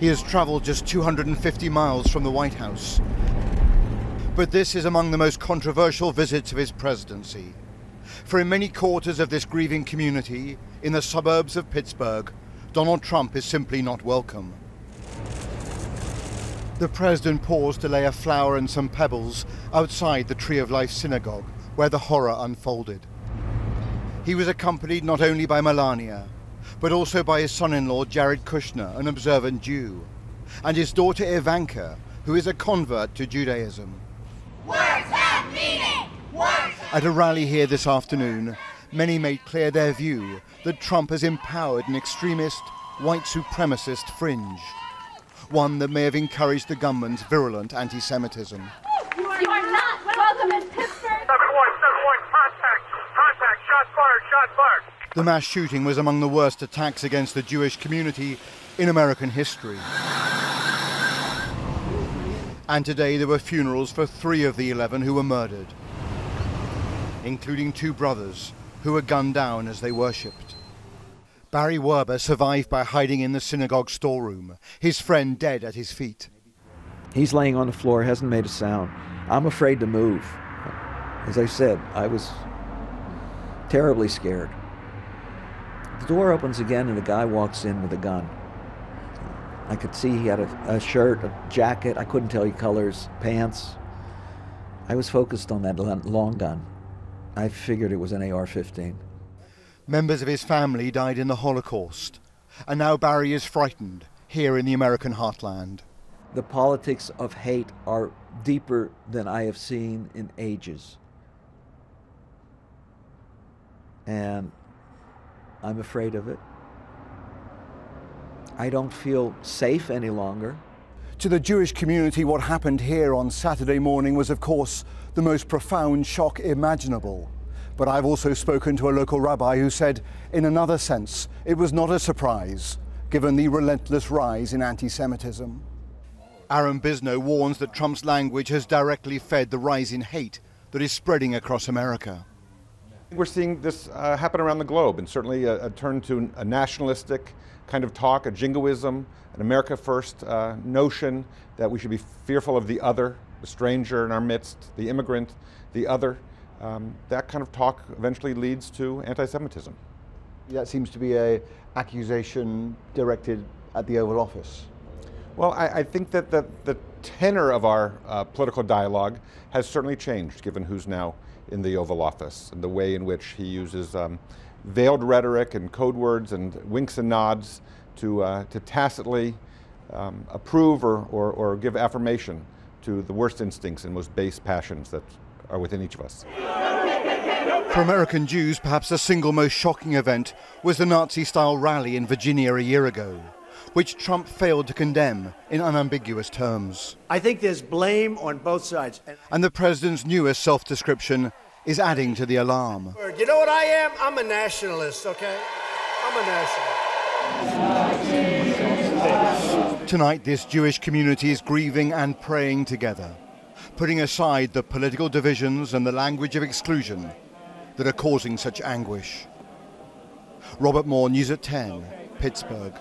He has travelled just 250 miles from the White House. But this is among the most controversial visits of his presidency. For in many quarters of this grieving community, in the suburbs of Pittsburgh, Donald Trump is simply not welcome. The president paused to lay a flower and some pebbles outside the Tree of Life Synagogue, where the horror unfolded. He was accompanied not only by Melania, but also by his son-in-law Jared Kushner, an observant Jew, and his daughter Ivanka, who is a convert to Judaism. Words have meaning! Words! At a rally here this afternoon, many made clear their view that Trump has empowered an extremist, white supremacist fringe, one that may have encouraged the government's virulent anti-Semitism. You are not welcome in Pittsburgh! 7-1, contact, shots fired. The mass shooting was among the worst attacks against the Jewish community in American history. And today there were funerals for 3 of the 11 who were murdered, including 2 brothers who were gunned down as they worshipped. Barry Werber survived by hiding in the synagogue storeroom, his friend dead at his feet. He's laying on the floor, hasn't made a sound. I'm afraid to move. As I said, I was terribly scared. The door opens again and a guy walks in with a gun. I could see he had a shirt, a jacket, I couldn't tell you colors, pants. I was focused on that long gun. I figured it was an AR-15. Members of his family died in the Holocaust, and now Barry is frightened here in the American heartland. The politics of hate are deeper than I have seen in ages. And I'm afraid of it. I don't feel safe any longer. To the Jewish community, what happened here on Saturday morning was, of course, the most profound shock imaginable. But I've also spoken to a local rabbi who said, in another sense, it was not a surprise, given the relentless rise in anti-Semitism. Aaron Bisno warns that Trump's language has directly fed the rise in hate that is spreading across America. We're seeing this happen around the globe, and certainly a turn to a nationalistic kind of talk, a jingoism, an America First notion that we should be fearful of the other, the stranger in our midst, the immigrant, the other. That kind of talk eventually leads to anti-Semitism. That seems to be an accusation directed at the Oval Office. Well, I think that the tenor of our political dialogue has certainly changed, given who's now in the Oval Office, and the way in which he uses veiled rhetoric and code words and winks and nods to tacitly approve or give affirmation to the worst instincts and most base passions that are within each of us. For American Jews, perhaps the single most shocking event was the Nazi-style rally in Virginia a year ago, which Trump failed to condemn in unambiguous terms. I think there's blame on both sides. And the president's newest self-description is adding to the alarm. You know what I am? I'm a nationalist, okay? I'm a nationalist. Tonight, this Jewish community is grieving and praying together, putting aside the political divisions and the language of exclusion that are causing such anguish. Robert Moore, News at 10, Pittsburgh.